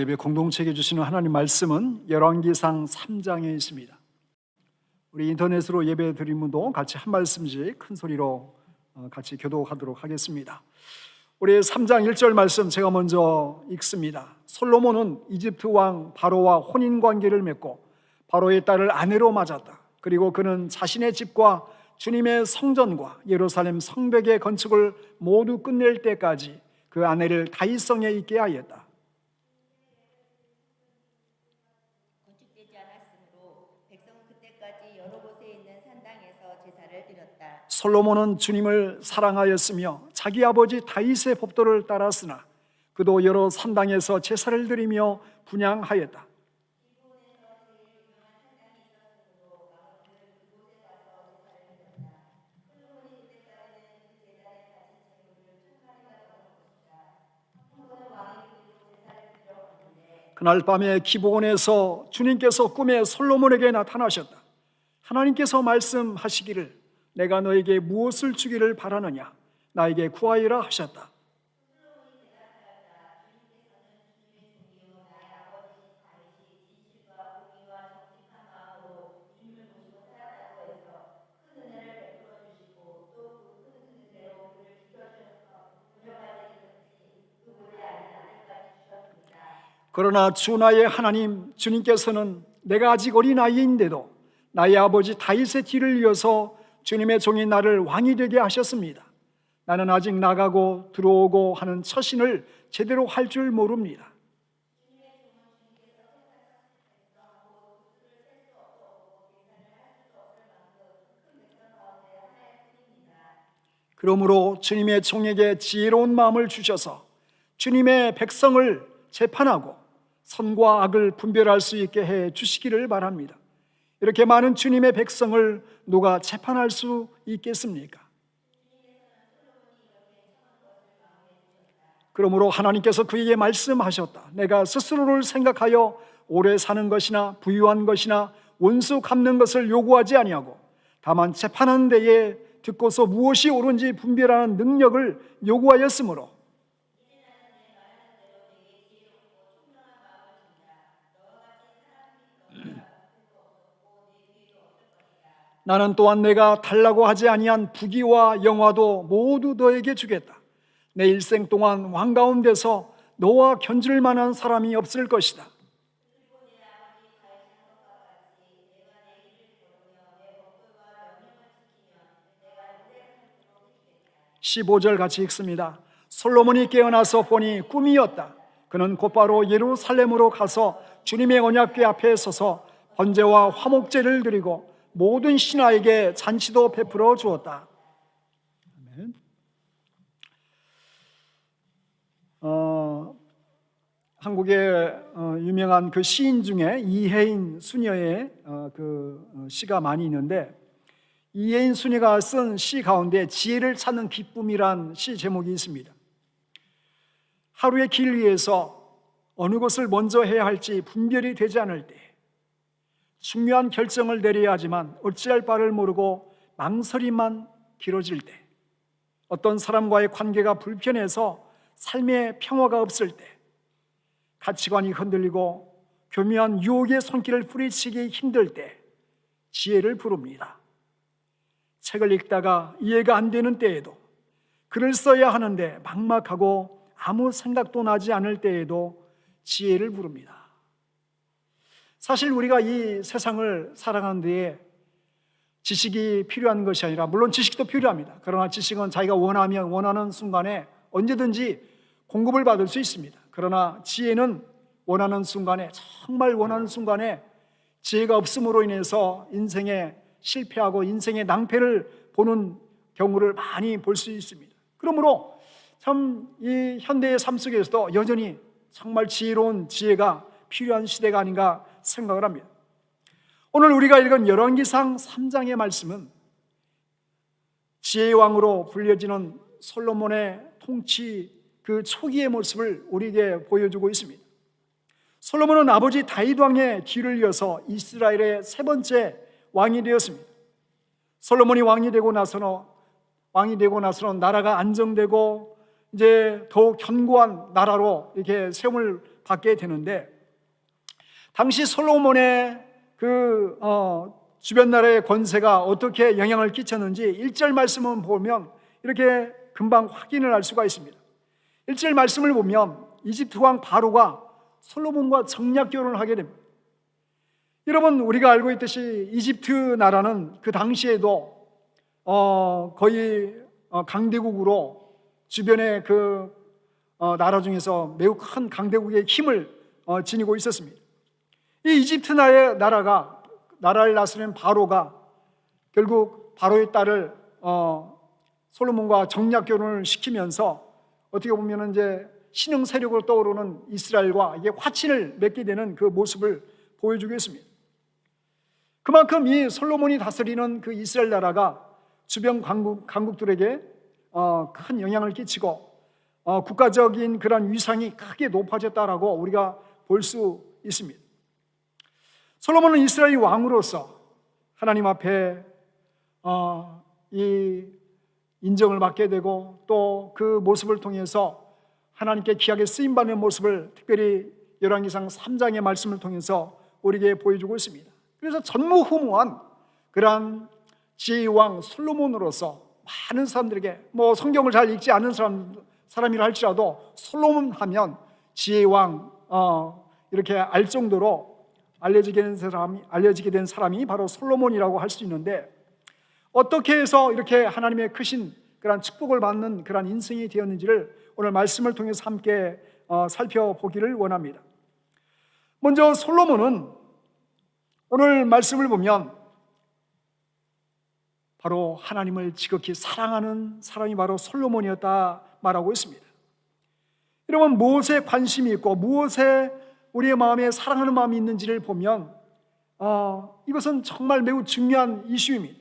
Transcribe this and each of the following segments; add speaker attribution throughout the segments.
Speaker 1: 예배 공동체에 주시는 하나님 말씀은 열왕기상 3장에 있습니다. 우리 인터넷으로 예배 드린 분도 같이 한 말씀씩 큰 소리로 같이 교독하도록 하겠습니다. 우리 3장 1절 말씀 제가 먼저 읽습니다. 솔로몬은 이집트 왕 바로와 혼인관계를 맺고 바로의 딸을 아내로 맞았다. 그리고 그는 자신의 집과 주님의 성전과 예루살렘 성벽의 건축을 모두 끝낼 때까지 그 아내를 다윗성에 있게 하였다.
Speaker 2: 건축되지 않았으므로 백성은 그때까지 여러 곳에 있는 산당에서 제사를 드렸다.
Speaker 1: 솔로몬은 주님을 사랑하였으며 자기 아버지 다윗의 법도를 따랐으나 그도 여러 산당에서 제사를 드리며 분향하였다. 그날 밤에 기브온에서 주님께서 꿈에 솔로몬에게 나타나셨다. 하나님께서 말씀하시기를 내가 너에게 무엇을 주기를 바라느냐 나에게 구하여라 하셨다. 그러나 주 나의 하나님 주님께서는 내가 아직 어린 아이인데도 나의 아버지 다윗의 뒤를 이어서 주님의 종인 나를 왕이 되게 하셨습니다. 나는 아직 나가고 들어오고 하는 처신을 제대로 할 줄 모릅니다. 그러므로 주님의 종에게 지혜로운 마음을 주셔서 주님의 백성을 재판하고 선과 악을 분별할 수 있게 해 주시기를 바랍니다. 이렇게 많은 주님의 백성을 누가 재판할 수 있겠습니까? 그러므로 하나님께서 그에게 말씀하셨다. 내가 스스로를 생각하여 오래 사는 것이나 부유한 것이나 원수 갚는 것을 요구하지 아니하고 다만 재판하는 데에 듣고서 무엇이 옳은지 분별하는 능력을 요구하였으므로 나는 또한 내가 달라고 하지 아니한 부귀와 영화도 모두 너에게 주겠다. 내 일생 동안 왕 가운데서 너와 견줄 만한 사람이 없을 것이다. 15절 같이 읽습니다. 솔로몬이 깨어나서 보니 꿈이었다. 그는 곧바로 예루살렘으로 가서 주님의 언약궤 앞에 서서 번제와 화목제를 드리고 모든 신하에게 잔치도 베풀어 주었다. 아멘. 한국의 유명한 그 시인 중에 이혜인 수녀의 그 시가 많이 있는데 이혜인 수녀가 쓴 시 가운데 지혜를 찾는 기쁨이란 시 제목이 있습니다. 하루의 길 위에서 어느 것을 먼저 해야 할지 분별이 되지 않을 때 중요한 결정을 내려야 하지만 어찌할 바를 모르고 망설임만 길어질 때 어떤 사람과의 관계가 불편해서 삶의 평화가 없을 때 가치관이 흔들리고 교묘한 유혹의 손길을 뿌리치기 힘들 때 지혜를 부릅니다. 책을 읽다가 이해가 안 되는 때에도 글을 써야 하는데 막막하고 아무 생각도 나지 않을 때에도 지혜를 부릅니다. 사실 우리가 이 세상을 살아가는 데에 지식이 필요한 것이 아니라 물론 지식도 필요합니다. 그러나 지식은 자기가 원하면 원하는 순간에 언제든지 공급을 받을 수 있습니다. 그러나 지혜는 원하는 순간에 정말 원하는 순간에 지혜가 없음으로 인해서 인생에 실패하고 인생의 낭패를 보는 경우를 많이 볼 수 있습니다. 그러므로 참 이 현대의 삶 속에서도 여전히 정말 지혜로운 지혜가 필요한 시대가 아닌가 생각을 합니다. 오늘 우리가 읽은 열왕기상 3장의 말씀은 지혜의 왕으로 불려지는 솔로몬의 통치 그 초기의 모습을 우리에게 보여주고 있습니다. 솔로몬은 아버지 다윗 왕의 뒤를 이어서 이스라엘의 세 번째 왕이 되었습니다. 솔로몬이 왕이 되고 나서는 나라가 안정되고 이제 더욱 견고한 나라로 이렇게 세움을 받게 되는데, 당시 솔로몬의 주변 나라의 권세가 어떻게 영향을 끼쳤는지 1절 말씀을 보면 이렇게 금방 확인을 할 수가 있습니다. 1절 말씀을 보면 이집트 왕 바로가 솔로몬과 정략 결혼을 하게 됩니다. 여러분, 우리가 알고 있듯이 이집트 나라는 그 당시에도 거의 강대국으로 주변의 나라 중에서 매우 큰 강대국의 힘을 지니고 있었습니다. 이 이집트 나라를 다스리는 바로가 결국 바로의 딸을 솔로몬과 정략 결혼을 시키면서 어떻게 보면 이제 신흥 세력으로 떠오르는 이스라엘과 이게 화친을 맺게 되는 그 모습을 보여주고 있습니다. 그만큼 이 솔로몬이 다스리는 그 이스라엘 나라가 주변 강국들에게 큰 영향을 끼치고 국가적인 그런 위상이 크게 높아졌다라고 우리가 볼 수 있습니다. 솔로몬은 이스라엘 왕으로서 하나님 앞에 이 인정을 받게 되고 또 그 모습을 통해서 하나님께 귀하게 쓰임받는 모습을 특별히 열왕기상 3장의 말씀을 통해서 우리에게 보여주고 있습니다. 그래서 전무후무한 그러한 지혜의 왕 솔로몬으로서 많은 사람들에게 성경을 잘 읽지 않는 사람이라 할지라도 솔로몬 하면 지혜의 왕 이렇게 알 정도로 알려지게 된 사람이 바로 솔로몬이라고 할 수 있는데, 어떻게 해서 이렇게 하나님의 크신 그런 축복을 받는 그런 인생이 되었는지를 오늘 말씀을 통해서 함께 살펴보기를 원합니다. 먼저 솔로몬은 오늘 말씀을 보면 바로 하나님을 지극히 사랑하는 사람이 바로 솔로몬이었다 말하고 있습니다. 여러분, 무엇에 관심이 있고 무엇에 우리의 마음에 사랑하는 마음이 있는지를 보면 이것은 정말 매우 중요한 이슈입니다.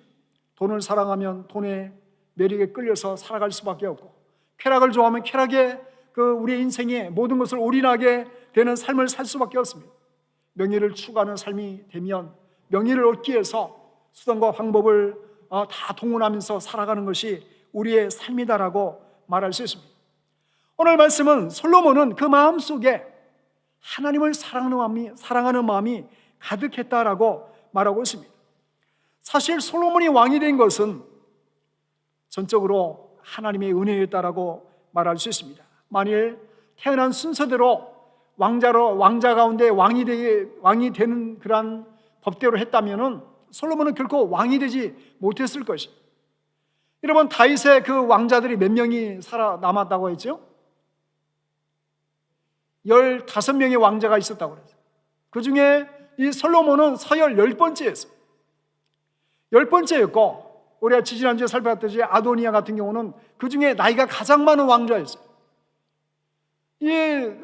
Speaker 1: 돈을 사랑하면 돈의 매력에 끌려서 살아갈 수밖에 없고, 쾌락을 좋아하면 쾌락에 우리의 인생에 모든 것을 올인하게 되는 삶을 살 수밖에 없습니다. 명예를 추구하는 삶이 되면 명예를 얻기 위해서 수단과 방법을 다 동원하면서 살아가는 것이 우리의 삶이다라고 말할 수 있습니다. 오늘 말씀은 솔로몬은 그 마음속에 하나님을 사랑하는 마음이 가득했다라고 말하고 있습니다. 사실 솔로몬이 왕이 된 것은 전적으로 하나님의 은혜였다라고 말할 수 있습니다. 만일 태어난 순서대로 왕자 가운데 왕이 되는 그런 법대로 했다면은 솔로몬은 결코 왕이 되지 못했을 것입니다. 여러분, 다윗의 그 왕자들이 몇 명이 살아남았다고 했죠? 15명의 왕자가 있었다고 그랬어요. 그 중에 이 솔로몬은 서열 10번째였어요. 10번째였고, 우리가 지지난주에 살펴봤듯이 아도니아 같은 경우는 그 중에 나이가 가장 많은 왕자였어요. 이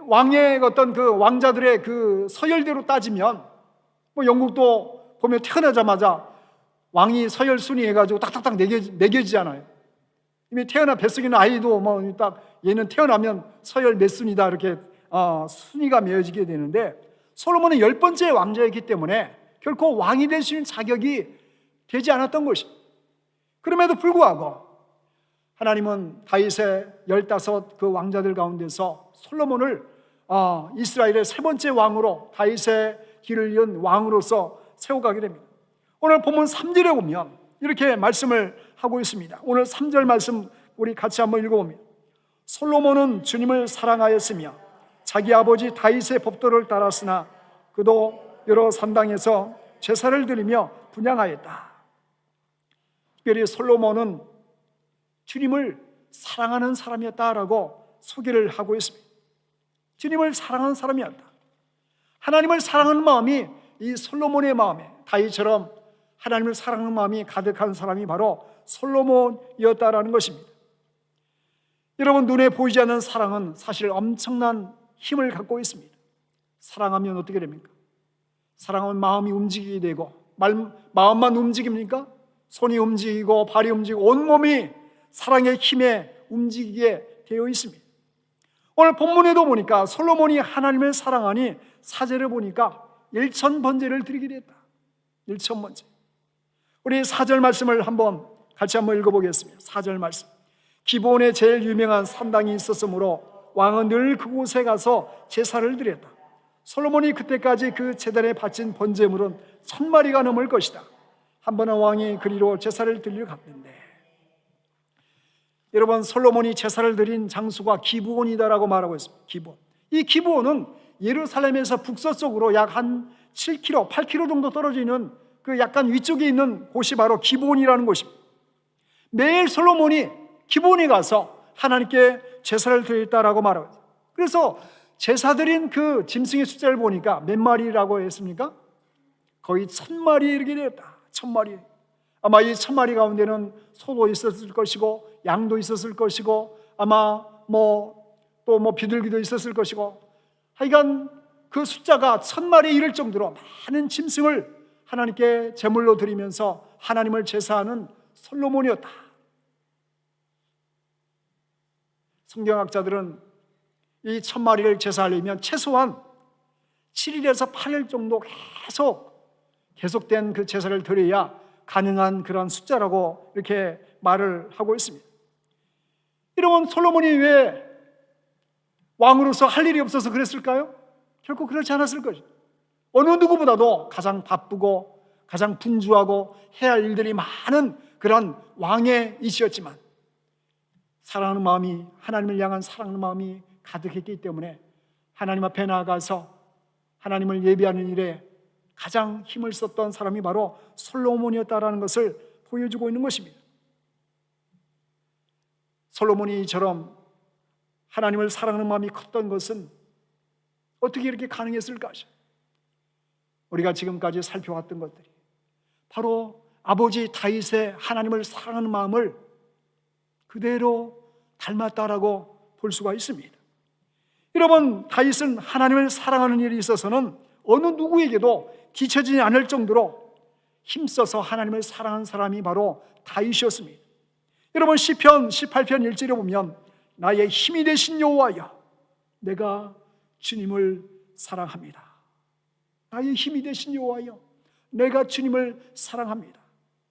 Speaker 1: 왕의 어떤 그 왕자들의 그 서열대로 따지면 영국도 보면 태어나자마자 왕이 서열 순위 해가지고 딱딱딱 매겨지잖아요. 이미 뱃속에 있는 아이도 딱 얘는 태어나면 서열 몇 순위다 이렇게 순위가 매어지게 되는데, 솔로몬은 10번째 왕자였기 때문에 결코 왕이 될 수 있는 자격이 되지 않았던 것입니다. 그럼에도 불구하고 하나님은 다윗의 15 그 왕자들 가운데서 솔로몬을 이스라엘의 세 번째 왕으로, 다윗의 길을 이은 왕으로서 세워가게 됩니다. 오늘 본문 3절에 보면 이렇게 말씀을 하고 있습니다. 오늘 3절 말씀 우리 같이 한번 읽어봅니다. 솔로몬은 주님을 사랑하였으며 자기 아버지 다윗의 법도를 따랐으나 그도 여러 산당에서 제사를 드리며 분향하였다. 특별히 솔로몬은 주님을 사랑하는 사람이었다라고 소개를 하고 있습니다. 주님을 사랑하는 사람이었다. 하나님을 사랑하는 마음이 이 솔로몬의 마음에, 다윗처럼 하나님을 사랑하는 마음이 가득한 사람이 바로 솔로몬이었다라는 것입니다. 여러분, 눈에 보이지 않는 사랑은 사실 엄청난 힘을 갖고 있습니다. 사랑하면 어떻게 됩니까? 사랑하면 마음이 움직이게 되고, 마음만 움직입니까? 손이 움직이고 발이 움직이고 온몸이 사랑의 힘에 움직이게 되어 있습니다. 오늘 본문에도 보니까 솔로몬이 하나님을 사랑하니 4절에 보니까 1000번제를 드리게 됐다. 1000번제. 우리 4절 말씀을 같이 한번 읽어보겠습니다. 4절 말씀. 기브온에 제일 유명한 산당이 있었으므로 왕은 늘 그곳에 가서 제사를 드렸다. 솔로몬이 그때까지 그 제단에 바친 번제물은 1000마리가 넘을 것이다. 한 번은 왕이 그리로 제사를 드리러 갔는데, 여러분, 솔로몬이 제사를 드린 장소가 기브온이다라고 말하고 있습니다. 기브온. 이 기브온은 예루살렘에서 북서쪽으로 약 한 7km, 8km 정도 떨어져 있는 그 약간 위쪽에 있는 곳이 바로 기브온이라는 곳입니다. 매일 솔로몬이 기브온에 가서 하나님께 제사를 드렸다라고 말하고 있습니다. 그래서 제사 드린 그 짐승의 숫자를 보니까 몇 마리라고 했습니까? 거의 1000마리 이렇게 되었다. 1000마리. 아마 이 1000마리 가운데는 소도 있었을 것이고 양도 있었을 것이고 아마 또 비둘기도 있었을 것이고, 하여간 그 숫자가 1000마리에 이를 정도로 많은 짐승을 하나님께 제물로 드리면서 하나님을 제사하는 솔로몬이었다. 성경학자들은 이 1000마리를 제사하려면 최소한 7일에서 8일 정도 계속된 그 제사를 드려야 가능한 그런 숫자라고 이렇게 말을 하고 있습니다. 여러분, 솔로몬이 왜 왕으로서 할 일이 없어서 그랬을까요? 결코 그렇지 않았을 것입니다. 어느 누구보다도 가장 바쁘고 가장 분주하고 해야 할 일들이 많은 그런 왕의 이시였지만, 사랑하는 마음이, 하나님을 향한 사랑하는 마음이 가득했기 때문에 하나님 앞에 나아가서 하나님을 예배하는 일에 가장 힘을 썼던 사람이 바로 솔로몬이었다라는 것을 보여주고 있는 것입니다. 솔로몬이 이처럼 하나님을 사랑하는 마음이 컸던 것은 어떻게 이렇게 가능했을까? 우리가 지금까지 살펴왔던 것들이 바로 아버지 다윗의 하나님을 사랑하는 마음을 그대로 닮았다라고 볼 수가 있습니다. 여러분, 다윗은 하나님을 사랑하는 일에 있어서는 어느 누구에게도 뒤처지지 않을 정도로 힘써서 하나님을 사랑한 사람이 바로 다윗이었습니다. 여러분, 시편 18편 1절에 보면 나의 힘이 되신 여호와여, 내가 주님을 사랑합니다. 나의 힘이 되신 여호와여, 내가 주님을 사랑합니다.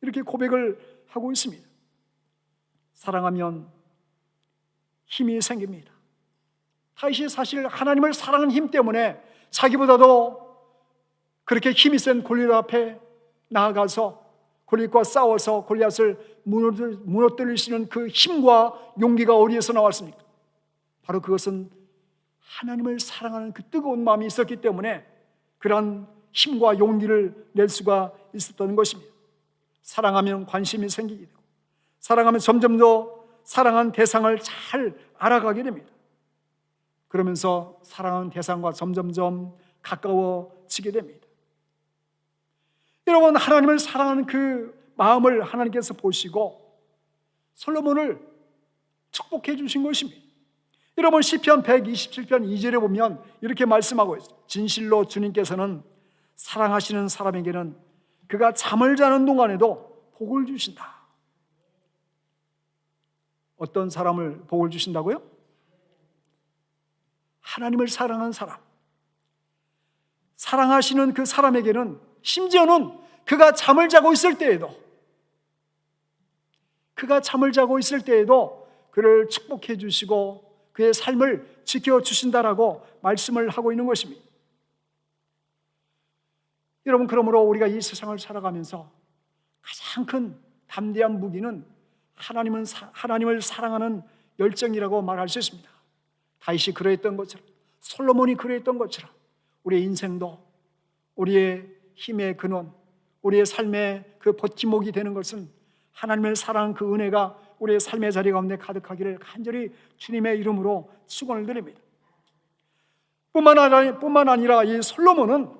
Speaker 1: 이렇게 고백을 하고 있습니다. 사랑하면 힘이 생깁니다. 다윗이 사실 하나님을 사랑하는 힘 때문에 자기보다도 그렇게 힘이 센 골리앗 앞에 나아가서 골리앗과 싸워서 골리앗을 무너뜨릴 수 있는 그 힘과 용기가 어디에서 나왔습니까? 바로 그것은 하나님을 사랑하는 그 뜨거운 마음이 있었기 때문에 그런 힘과 용기를 낼 수가 있었던 것입니다. 사랑하면 관심이 생기게 되고, 사랑하면 점점 더 사랑한 대상을 잘 알아가게 됩니다. 그러면서 사랑하는 대상과 점점점 가까워지게 됩니다. 여러분, 하나님을 사랑하는 그 마음을 하나님께서 보시고 솔로몬을 축복해 주신 것입니다. 여러분, 시편 127편 2절에 보면 이렇게 말씀하고 있어요. 진실로 주님께서는 사랑하시는 사람에게는 그가 잠을 자는 동안에도 복을 주신다. 어떤 사람을 복을 주신다고요? 하나님을 사랑한 사람, 사랑하시는 그 사람에게는 심지어는 그가 잠을 자고 있을 때에도 그를 축복해 주시고 그의 삶을 지켜주신다라고 말씀을 하고 있는 것입니다. 여러분, 그러므로 우리가 이 세상을 살아가면서 가장 큰 담대한 무기는 하나님을 사랑하는 열정이라고 말할 수 있습니다. 다윗이 그러했던 것처럼, 솔로몬이 그러했던 것처럼 우리의 인생도 우리의 힘의 근원, 우리의 삶의 그 버팀목이 되는 것은 하나님을 사랑하는 그 은혜가 우리의 삶의 자리 가운데 가득하기를 간절히 주님의 이름으로 축원을 드립니다. 뿐만 아니라 이 솔로몬은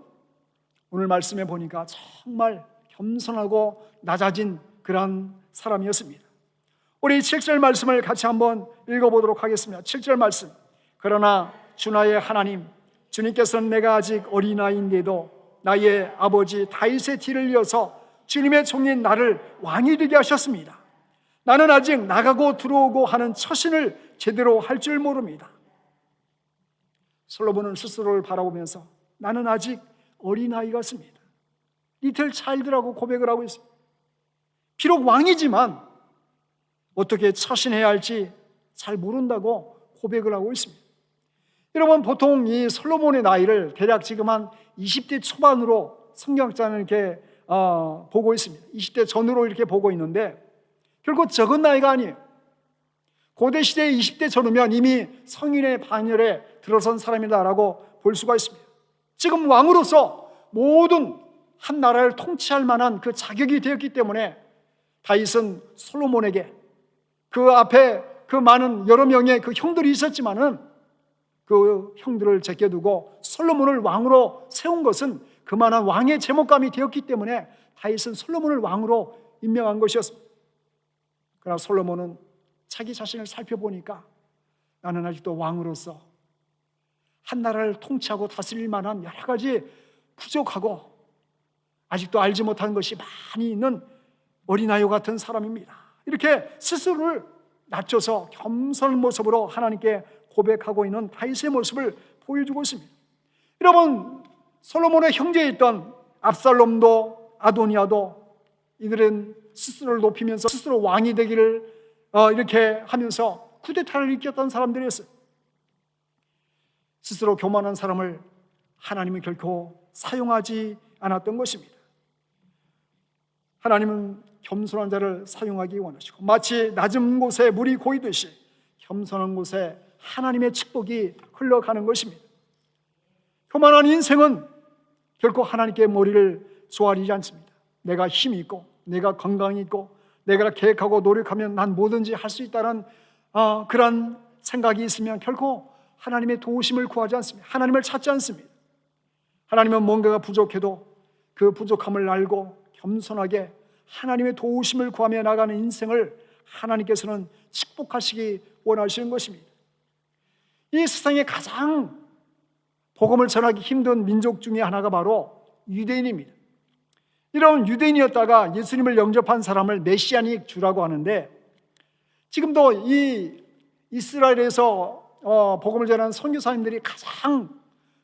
Speaker 1: 오늘 말씀에 보니까 정말 겸손하고 낮아진 그런 사람이었습니다. 우리 7절 말씀을 같이 한번 읽어보도록 하겠습니다. 7절 말씀. 그러나 주 나의 하나님, 주님께서는 내가 아직 어린아이인데도 나의 아버지 다윗의 뒤를 이어서 주님의 종인 나를 왕이 되게 하셨습니다. 나는 아직 나가고 들어오고 하는 처신을 제대로 할 줄 모릅니다. 솔로몬은 스스로를 바라보면서 나는 아직 어린아이 같습니다. 리틀 차일드라고 고백을 하고 있습니다. 비록 왕이지만 어떻게 처신해야 할지 잘 모른다고 고백을 하고 있습니다. 여러분, 보통 이 솔로몬의 나이를 대략 지금 한 20대 초반으로 성경학자는 이렇게 보고 있습니다. 20대 전후로 이렇게 보고 있는데 결국 적은 나이가 아니에요. 고대 시대에 20대 전후면 이미 성인의 반열에 들어선 사람이다라고 볼 수가 있습니다. 지금 왕으로서 모든 한 나라를 통치할 만한 그 자격이 되었기 때문에 다윗은 솔로몬에게, 그 앞에 그 많은 여러 명의 그 형들이 있었지만은 그 형들을 제껴두고 솔로몬을 왕으로 세운 것은 그만한 왕의 제목감이 되었기 때문에 다윗은 솔로몬을 왕으로 임명한 것이었습니다. 그러나 솔로몬은 자기 자신을 살펴보니까 나는 아직도 왕으로서 한 나라를 통치하고 다스릴 만한 여러 가지 부족하고 아직도 알지 못한 것이 많이 있는 어린아이 같은 사람입니다. 이렇게 스스로를 낮춰서 겸손한 모습으로 하나님께 고백하고 있는 다윗의 모습을 보여주고 있습니다. 여러분, 솔로몬의 형제였던 압살롬도 아도니아도 이들은 스스로를 높이면서 스스로 왕이 되기를 이렇게 하면서 쿠데타를 일으켰던 사람들이었어요. 스스로 교만한 사람을 하나님은 결코 사용하지 않았던 것입니다. 하나님은 겸손한 자를 사용하기 원하시고 마치 낮은 곳에 물이 고이듯이 겸손한 곳에 하나님의 축복이 흘러가는 것입니다. 교만한 인생은 결코 하나님께 머리를 조아리지 않습니다. 내가 힘이 있고 내가 건강이 있고 내가 계획하고 노력하면 난 뭐든지 할 수 있다는 그런 생각이 있으면 결코 하나님의 도우심을 구하지 않습니다. 하나님을 찾지 않습니다. 하나님은 뭔가가 부족해도 그 부족함을 알고 겸손하게 하나님의 도우심을 구하며 나가는 인생을 하나님께서는 축복하시기 원하시는 것입니다. 이 세상에 가장 복음을 전하기 힘든 민족 중에 하나가 바로 유대인입니다. 이런 유대인이었다가 예수님을 영접한 사람을 메시아닉 주라고 하는데, 지금도 이 이스라엘에서 복음을 전하는 선교사님들이 가장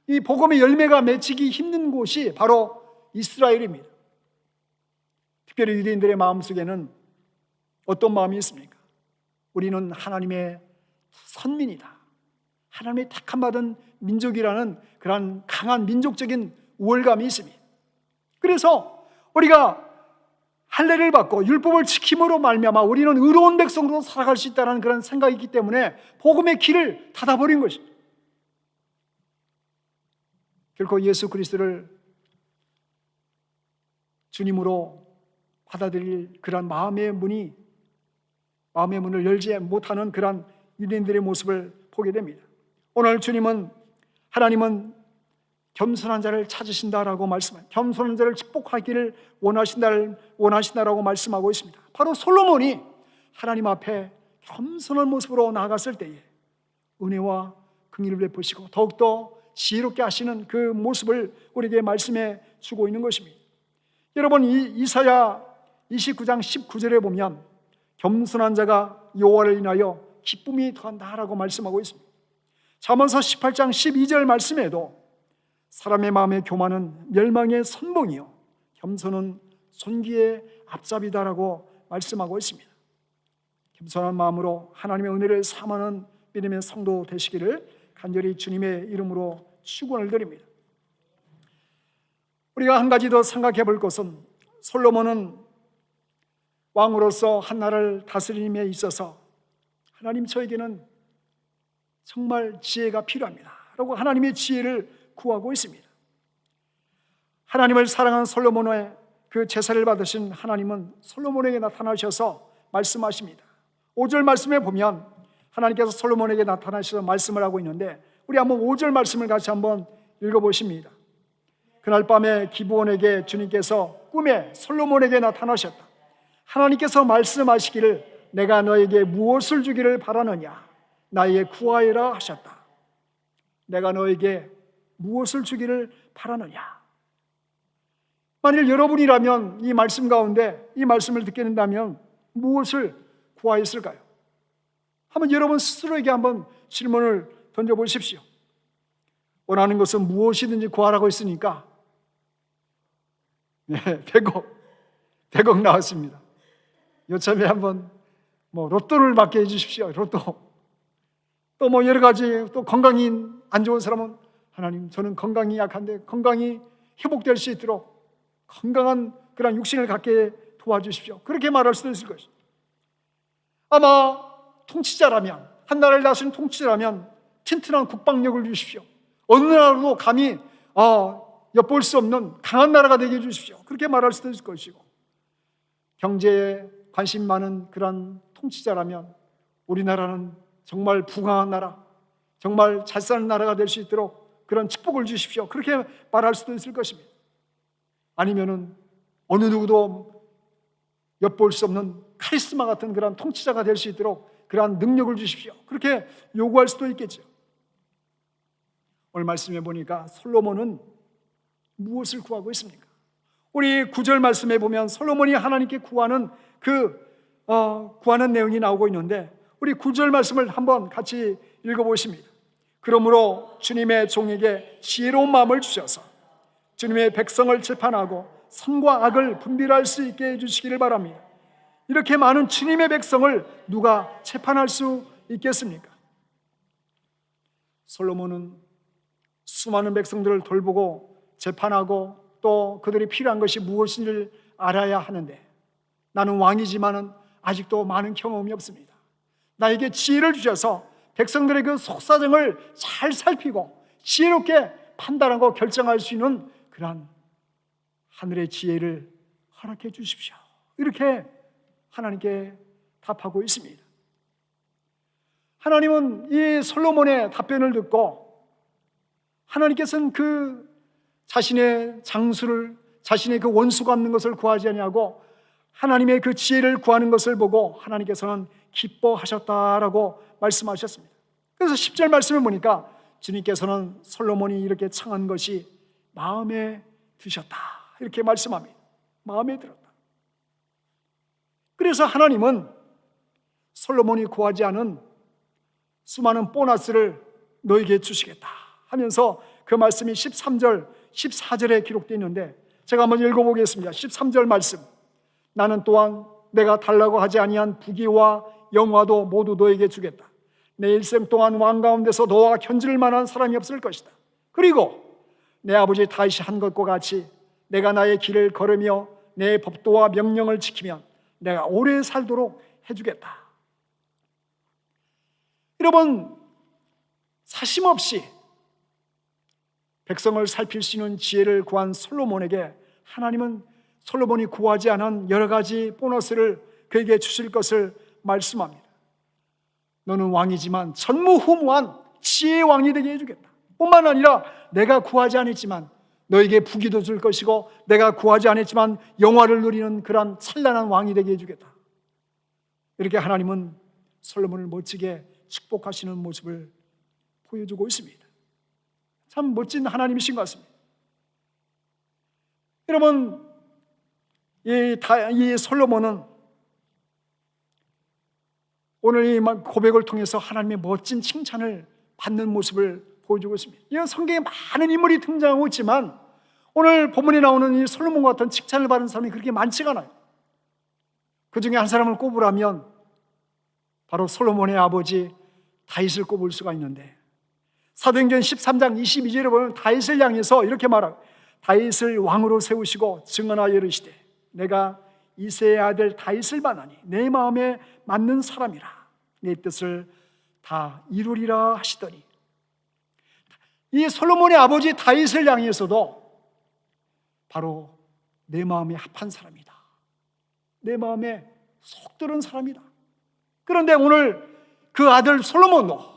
Speaker 1: 이 복음의 열매가 맺히기 힘든 곳이 바로 이스라엘입니다. 특별히 유대인들의 마음속에는 어떤 마음이 있습니까? 우리는 하나님의 선민이다, 하나님의 택함받은 민족이라는 그런 강한 민족적인 우월감이 있습니다. 그래서 우리가 할례를 받고 율법을 지킴으로 말미암아 우리는 의로운 백성으로 살아갈 수 있다는 그런 생각이 있기 때문에 복음의 길을 닫아버린 것입니다. 결코 예수 그리스도를 주님으로 받아들일 그런 마음의 문을 열지 못하는 그런 유대인들의 모습을 보게 됩니다. 오늘 하나님은 겸손한 자를 찾으신다라고 말씀합니다. 겸손한 자를 축복하기를 원하신다라고 말씀하고 있습니다. 바로 솔로몬이 하나님 앞에 겸손한 모습으로 나아갔을 때에 은혜와 긍휼을 베푸시고 더욱더 지혜롭게 하시는 그 모습을 우리에게 말씀해 주고 있는 것입니다. 여러분, 이사야 29장 19절에 보면 겸손한 자가 여호와를 인하여 기쁨이 더한다라고 말씀하고 있습니다. 잠언서 18장 12절 말씀에도 사람의 마음의 교만은 멸망의 선봉이요 겸손은 손기의 앞잡이다라고 말씀하고 있습니다. 겸손한 마음으로 하나님의 은혜를 삼하는 믿음의 성도 되시기를 간절히 주님의 이름으로 축원을 드립니다. 우리가 한 가지 더 생각해 볼 것은, 솔로몬은 왕으로서 한 나라를 다스림에 있어서 하나님, 저에게는 정말 지혜가 필요합니다 라고 하나님의 지혜를 구하고 있습니다. 하나님을 사랑하는 솔로몬의 그 제사를 받으신 하나님은 솔로몬에게 나타나셔서 말씀하십니다. 5절 말씀에 보면 하나님께서 솔로몬에게 나타나셔서 말씀을 하고 있는데, 우리 한번 5절 말씀을 같이 한번 읽어보십니다. 그날 밤에 기브온에게 주님께서 꿈에 솔로몬에게 나타나셨다. 하나님께서 말씀하시기를 내가 너에게 무엇을 주기를 바라느냐, 나에게 구하여라 하셨다. 내가 너에게 무엇을 주기를 바라느냐. 만일 여러분이라면 이 말씀 가운데 이 말씀을 듣게 된다면 무엇을 구하였을까요? 한번 여러분 스스로에게 한번 질문을 던져보십시오. 원하는 것은 무엇이든지 구하라고 했으니까 100억 나왔습니다. 요참에 한번 로또를 받게 해주십시오. 로또. 또 뭐 여러 가지, 또 건강이 안 좋은 사람은 하나님, 저는 건강이 약한데 건강이 회복될 수 있도록 건강한 그런 육신을 갖게 도와주십시오. 그렇게 말할 수도 있을 것이죠. 아마 통치자라면, 한 나라를 다스리는 통치자라면 튼튼한 국방력을 주십시오. 어느 나라도 감히 엿볼 수 없는 강한 나라가 되게 해주십시오. 그렇게 말할 수도 있을 것이고, 경제에 관심 많은 그런 통치자라면 우리나라는 정말 부강한 나라, 정말 잘 사는 나라가 될 수 있도록 그런 축복을 주십시오. 그렇게 말할 수도 있을 것입니다. 아니면은 어느 누구도 엿볼 수 없는 카리스마 같은 그런 통치자가 될 수 있도록 그러한 능력을 주십시오. 그렇게 요구할 수도 있겠죠. 오늘 말씀해 보니까 솔로몬은 무엇을 구하고 있습니까? 우리 9절 말씀에 보면 솔로몬이 하나님께 구하는 구하는 내용이 나오고 있는데, 우리 9절 말씀을 한번 같이 읽어보십니다. 그러므로 주님의 종에게 지혜로운 마음을 주셔서 주님의 백성을 재판하고 선과 악을 분별할 수 있게 해주시기를 바랍니다. 이렇게 많은 주님의 백성을 누가 재판할 수 있겠습니까? 솔로몬은 수많은 백성들을 돌보고 재판하고 또 그들이 필요한 것이 무엇인지를 알아야 하는데, 나는 왕이지만은 아직도 많은 경험이 없습니다. 나에게 지혜를 주셔서 백성들의 그 속사정을 잘 살피고 지혜롭게 판단하고 결정할 수 있는 그러한 하늘의 지혜를 허락해 주십시오. 이렇게 하나님께 답하고 있습니다. 하나님은 이 솔로몬의 답변을 듣고 하나님께서는 그 자신의 장수를, 자신의 그 원수가 없는 것을 구하지 아니하고 하나님의 그 지혜를 구하는 것을 보고 하나님께서는 기뻐하셨다라고 말씀하셨습니다. 그래서 10절 말씀을 보니까 주님께서는 솔로몬이 이렇게 청한 것이 마음에 드셨다, 이렇게 말씀합니다. 마음에 들었다. 그래서 하나님은 솔로몬이 구하지 않은 수많은 보너스를 너에게 주시겠다 하면서 그 말씀이 13절, 14절에 기록되어 있는데, 제가 한번 읽어보겠습니다. 13절 말씀. 나는 또한 내가 달라고 하지 아니한 부귀와 영화도 모두 너에게 주겠다. 내 일생 동안 왕 가운데서 너와 견줄 만한 사람이 없을 것이다. 그리고 내 아버지 다윗이 한 것과 같이 내가 나의 길을 걸으며 내 법도와 명령을 지키면 내가 오래 살도록 해주겠다. 여러분, 사심없이 백성을 살필 수 있는 지혜를 구한 솔로몬에게 하나님은 솔로몬이 구하지 않은 여러 가지 보너스를 그에게 주실 것을 말씀합니다. 너는 왕이지만 전무후무한 지혜의 왕이 되게 해주겠다. 뿐만 아니라 내가 구하지 않았지만 너에게 부귀도 줄 것이고, 내가 구하지 않았지만 영화를 누리는 그런 찬란한 왕이 되게 해주겠다. 이렇게 하나님은 솔로몬을 멋지게 축복하시는 모습을 보여주고 있습니다. 참 멋진 하나님이신 것 같습니다. 여러분, 이 솔로몬은 오늘 이 고백을 통해서 하나님의 멋진 칭찬을 받는 모습을 보여주고 있습니다. 이 성경에 많은 인물이 등장하고 있지만 오늘 본문에 나오는 이 솔로몬과 같은 칭찬을 받은 사람이 그렇게 많지가 않아요. 그 중에 한 사람을 꼽으라면 바로 솔로몬의 아버지 다윗을 꼽을 수가 있는데, 사도행전 13장 22절에 보면 다윗을 향해서 이렇게 말하고, 다윗을 왕으로 세우시고 증언하여 이르시되 내가 이새의 아들 다윗을 만나니 내 마음에 맞는 사람이라 내 뜻을 다 이루리라 하시더니, 이 솔로몬의 아버지 다윗을 향해서도 바로 내 마음에 합한 사람이다, 내 마음에 속 들은 사람이다. 그런데 오늘 그 아들 솔로몬도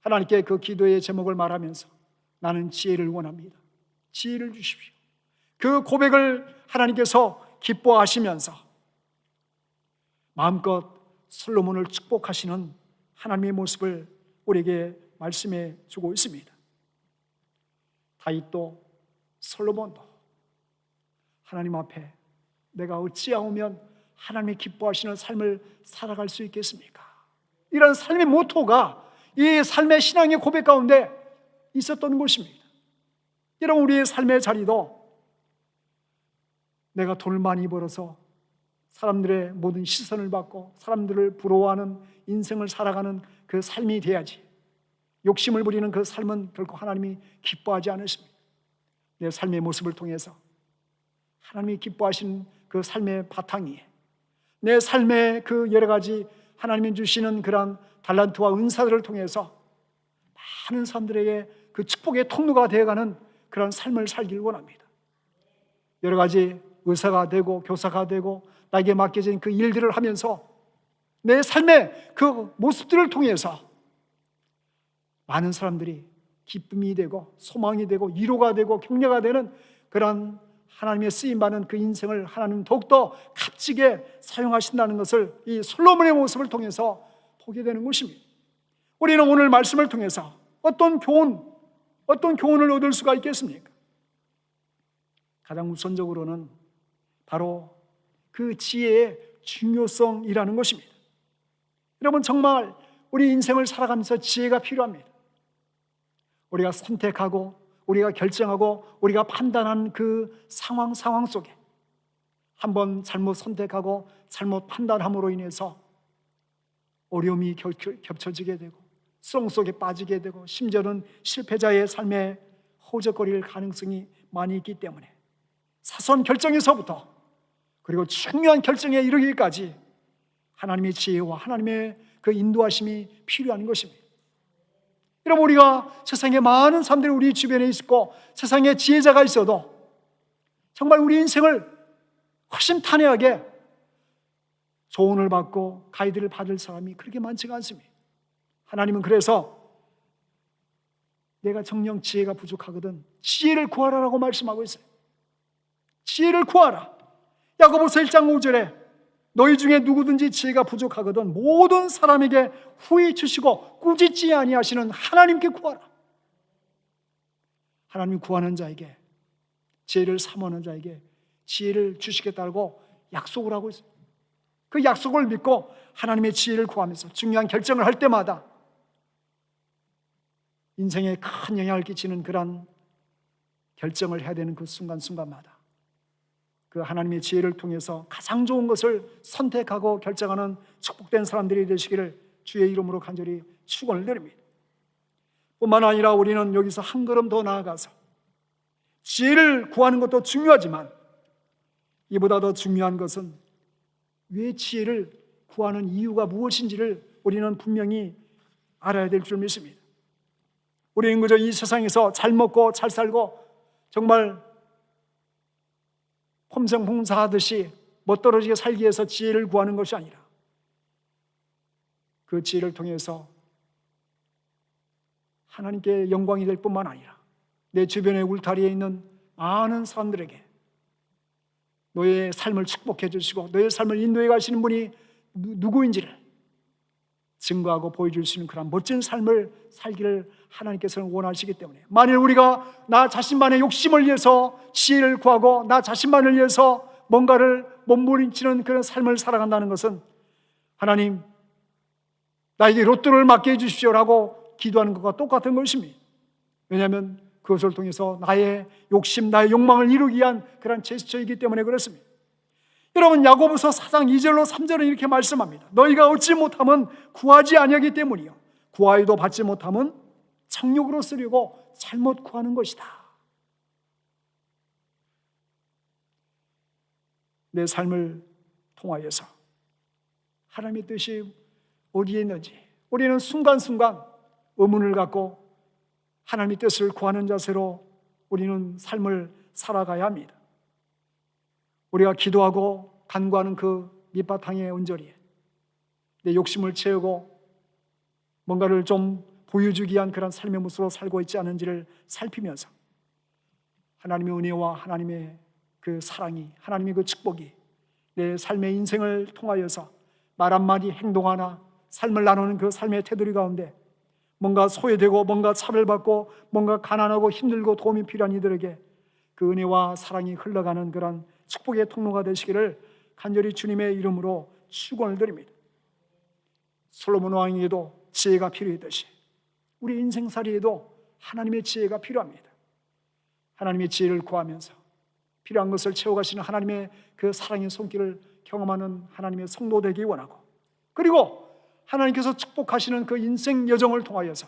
Speaker 1: 하나님께 그 기도의 제목을 말하면서 나는 지혜를 원합니다, 지혜를 주십시오. 그 고백을 하나님께서 기뻐하시면서 마음껏 솔로몬을 축복하시는 하나님의 모습을 우리에게 말씀해 주고 있습니다. 다윗도 솔로몬도 하나님 앞에 내가 어찌하면 하나님의 기뻐하시는 삶을 살아갈 수 있겠습니까? 이런 삶의 모토가 이 삶의 신앙의 고백 가운데 있었던 것입니다. 여러분, 우리의 삶의 자리도 내가 돈을 많이 벌어서 사람들의 모든 시선을 받고 사람들을 부러워하는 인생을 살아가는 그 삶이 돼야지. 욕심을 부리는 그 삶은 결코 하나님이 기뻐하지 않으십니다. 내 삶의 모습을 통해서 하나님이 기뻐하시는 그 삶의 바탕 위에 내 삶의 그 여러 가지 하나님이 주시는 그런 달란트와 은사들을 통해서 많은 사람들에게 그 축복의 통로가 되어가는 그런 삶을 살기를 원합니다. 여러 가지 의사가 되고 교사가 되고 나에게 맡겨진 그 일들을 하면서 내 삶의 그 모습들을 통해서 많은 사람들이 기쁨이 되고 소망이 되고 위로가 되고 격려가 되는 그런 하나님의 쓰임받는 그 인생을 하나님 더욱더 값지게 사용하신다는 것을 이 솔로몬의 모습을 통해서 보게 되는 것입니다. 우리는 오늘 말씀을 통해서 어떤 교훈을 얻을 수가 있겠습니까? 가장 우선적으로는 바로 그 지혜의 중요성이라는 것입니다. 여러분, 정말 우리 인생을 살아가면서 지혜가 필요합니다. 우리가 선택하고 우리가 결정하고 우리가 판단하는 그 상황 속에 한번 잘못 선택하고 잘못 판단함으로 인해서 어려움이 겹쳐지게 되고 수렁 속에 빠지게 되고 심지어는 실패자의 삶에 허우적거릴 가능성이 많이 있기 때문에 사소한 결정에서부터 그리고 중요한 결정에 이르기까지 하나님의 지혜와 하나님의 그 인도하심이 필요한 것입니다. 여러분, 우리가 세상에 많은 사람들이 우리 주변에 있고 세상에 지혜자가 있어도 정말 우리 인생을 허심탄회하게 조언을 받고 가이드를 받을 사람이 그렇게 많지가 않습니다. 하나님은 그래서 내가 정녕 지혜가 부족하거든 지혜를 구하라라고 말씀하고 있어요. 지혜를 구하라. 야고보서 1장 5절에 너희 중에 누구든지 지혜가 부족하거든 모든 사람에게 후히 주시고 꾸짖지 아니하시는 하나님께 구하라. 하나님 구하는 자에게, 지혜를 사모하는 자에게 지혜를 주시겠다고 약속을 하고 있어요. 그 약속을 믿고 하나님의 지혜를 구하면서 중요한 결정을 할 때마다 인생에 큰 영향을 끼치는 그런 결정을 해야 되는 그 순간순간마다 그 하나님의 지혜를 통해서 가장 좋은 것을 선택하고 결정하는 축복된 사람들이 되시기를 주의 이름으로 간절히 축원을 드립니다. 뿐만 아니라 우리는 여기서 한 걸음 더 나아가서 지혜를 구하는 것도 중요하지만 이보다 더 중요한 것은 왜 지혜를 구하는 이유가 무엇인지를 우리는 분명히 알아야 될 줄 믿습니다. 우리는 그저 이 세상에서 잘 먹고 잘 살고 정말 폼생봉사하듯이 멋떨어지게 살기 위해서 지혜를 구하는 것이 아니라 그 지혜를 통해서 하나님께 영광이 될 뿐만 아니라 내 주변의 울타리에 있는 많은 사람들에게 너의 삶을 축복해 주시고 너의 삶을 인도해 가시는 분이 누구인지를 증거하고 보여줄 수 있는 그런 멋진 삶을 살기를 하나님께서는 원하시기 때문에 만일 우리가 나 자신만의 욕심을 위해서 지혜를 구하고 나 자신만을 위해서 뭔가를 몸부림치는 그런 삶을 살아간다는 것은 하나님 나에게 로또를 맡게 해주십시오라고 기도하는 것과 똑같은 것입니다. 왜냐하면 그것을 통해서 나의 욕심, 나의 욕망을 이루기 위한 그런 제스처이기 때문에 그렇습니다. 여러분, 야고보서 4장 2절로 3절은 이렇게 말씀합니다. 너희가 얻지 못하면 구하지 아니하기 때문이요 구하여도 받지 못하면 정욕으로 쓰려고 잘못 구하는 것이다. 내 삶을 통하여서 하나님의 뜻이 어디에 있는지 우리는 순간순간 의문을 갖고 하나님의 뜻을 구하는 자세로 우리는 삶을 살아가야 합니다. 우리가 기도하고 간구하는 그 밑바탕의 언저리에 내 욕심을 채우고 뭔가를 좀 보여주기 위한 그런 삶의 모습으로 살고 있지 않은지를 살피면서 하나님의 은혜와 하나님의 그 사랑이, 하나님의 그 축복이 내 삶의 인생을 통하여서 말 한마디 행동 하나 삶을 나누는 그 삶의 테두리 가운데 뭔가 소외되고 뭔가 차별받고 뭔가 가난하고 힘들고 도움이 필요한 이들에게 그 은혜와 사랑이 흘러가는 그런 축복의 통로가 되시기를 간절히 주님의 이름으로 축원을 드립니다. 솔로몬 왕에게도 지혜가 필요했듯이 우리 인생살이에도 하나님의 지혜가 필요합니다. 하나님의 지혜를 구하면서 필요한 것을 채워가시는 하나님의 그 사랑의 손길을 경험하는 하나님의 성도 되기 원하고, 그리고 하나님께서 축복하시는 그 인생 여정을 통하여서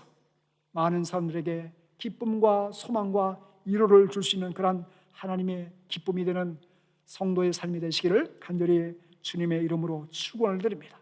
Speaker 1: 많은 사람들에게 기쁨과 소망과 위로를 줄 수 있는 그런 하나님의 기쁨이 되는 성도의 삶이 되시기를 간절히 주님의 이름으로 축원을 드립니다.